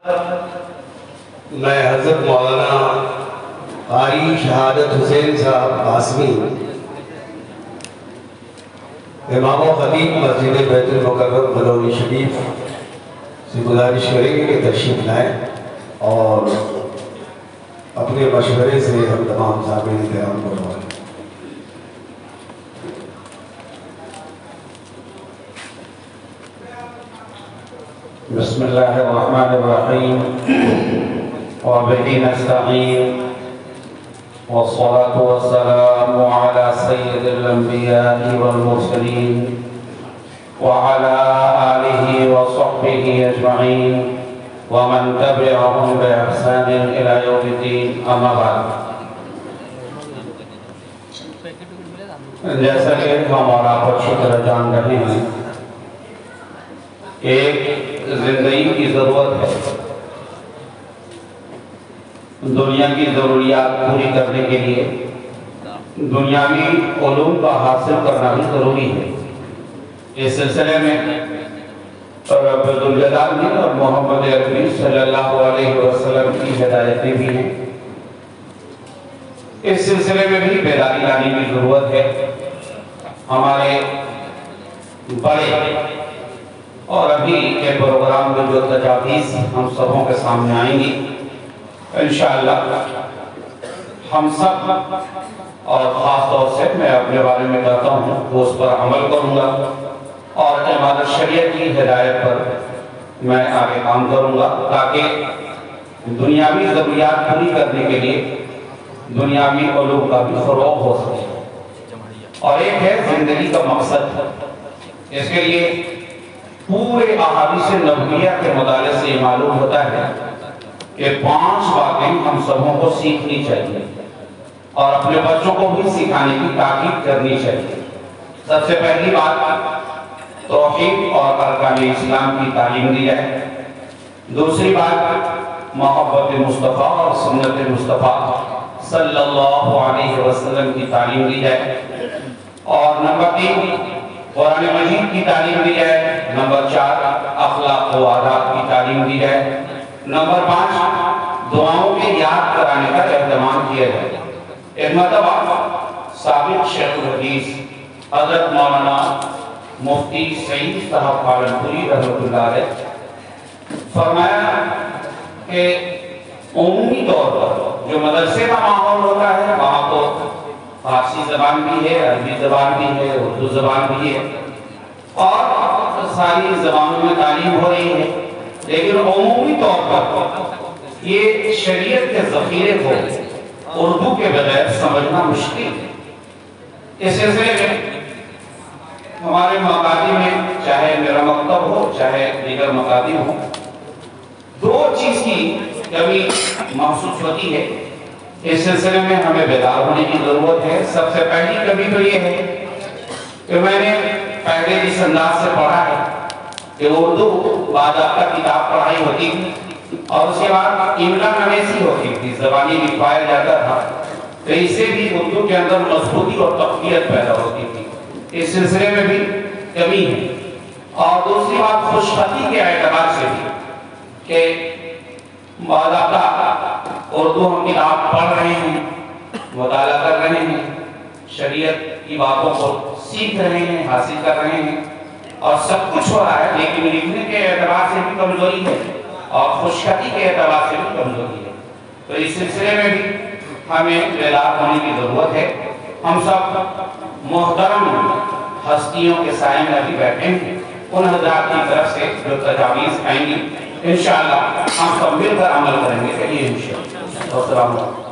میں حضرت مولانا قاری شہادت حسین صاحب قاسمی امام و خطیب مسجد بیت المکرم بلوی شریف سے گزارش کریں گے کہ تشریف لائیں اور اپنے مشورے سے ہم تمام سامعین کرام کو روائیں۔ بسم اللہ الرحمن الرحیم وبہ نستعین والصلاة والسلام على سید الانبیاء والمرسلین وعلى آلہ وصحبہ اجمعین ومن تبعهم بإحسان إلى يوم الدین اما بعد۔ جیسا کہ ہم اور آپ اچھی طرح جان رہے ہیں، ایک زندگی کی ضرورت ہے، دنیا کی ضروریات پوری کرنے کے لیے دنیاوی علوم کا حاصل کرنا بھی ضروری ہے۔ اس سلسلے میں رب الجلال نے اور محمد عربی صلی اللہ علیہ وسلم کی ہدایتیں بھی ہیں۔ اس سلسلے میں بھی بیداری لانے کی ضرورت ہے۔ ہمارے بڑے اور ابھی کے پروگرام میں جو تجاویز ہم سبوں کے سامنے آئیں گی، انشاءاللہ ہم سب اور خاص طور سے میں اپنے بارے میں کہتا ہوں وہ اس پر عمل کروں گا اور امامت شریعت کی ہدایت پر میں آگے کام کروں گا تاکہ دنیاوی ضروریات پوری کرنے کے لیے دنیاوی علوم کا بھی فروغ ہو سکے۔ اور ایک ہے زندگی کا مقصد، اس کے لیے پورے احادیث نبویہ کے مطالعے سے یہ معلوم ہوتا ہے کہ 5 باتیں ہم سبوں کو سیکھنی چاہیے اور اپنے بچوں کو بھی سکھانے کی تاکید کرنی چاہیے۔ سب سے پہلی بات توحید اور ارکان اسلام کی تعلیم دی جائے۔ دوسری بات محبت مصطفیٰ اور سنت مصطفیٰ صلی اللہ علیہ وسلم کی تعلیم دی جائے۔ اور نمبر 3 قرآن مجید کی تعلیم دی جائے۔ نمبر 4 اخلاق و آداب کی تعلیم دی جائے۔ نمبر 5 دعاؤں کے یاد کرانے کا اہتمام کیا جائے۔ ایک مرتبہ سابق شیخ الحدیث حضرت مولانا مفتی سعید صاحب پالنپوری رحمۃ اللہ علیہ فرمایا کہ عمومی طور پر جو مدرسے کا ماحول ہوتا ہے وہاں تو فارسی زبان بھی ہے، عربی زبان بھی ہے، اردو زبان بھی ہے اور ساری زبانوں میں تعلیم ہو رہی ہے، لیکن عمومی طور پر یہ شریعت کے ذخیرے کو اردو کے بغیر سمجھنا مشکل ہے۔ اس سلسلے میں ہمارے مقادی میں چاہے میرا مکتب ہو چاہے دیگر مقادی ہو، 2 چیز کی کمی محسوس ہوتی ہے۔ اس سلسلے میں ہمیں بیدار ہونے کی ضرورت ہے۔ سب سے پہلی کمی تو یہ ہے کہ میں نے پہلے اس انداز سے پڑھا ہے کہ اردو باضابطہ کتاب پڑھائی ہوتی تھی اور اس کے بعد املا نویسی ہوتی تھی، زبانی لکھوایا جاتا تھا، تو اس سے بھی اردو کے اندر مضبوطی اور تقویت پیدا ہوتی تھی۔ اس سلسلے میں بھی کمی ہے۔ اور دوسری بات خوش خطی کے اعتبار سے بھی کہ باضابطہ اردو ہم کتاب پڑھ رہے ہیں، مطالعہ کر رہے ہیں، شریعت کی باتوں کو سیکھ رہے ہیں، حاصل کر رہے ہیں اور سب کچھ ہو رہا ہے، لیکن لکھنے کے اعتبار سے بھی کمزوری ہے اور خوشخطی کے اعتبار سے بھی کمزوری ہے۔ تو اس سلسلے میں بھی ہمیں بیدار ہونے کی ضرورت ہے۔ ہم سب محترم ہستیوں کے سائے میں ابھی بیٹھے ہیں، ان حضرات کی طرف سے جو تجاویز آئیں گی انشاءاللہ ہم سب مل کر عمل کریں گے۔ انشاءاللہ۔ السلام علیکم۔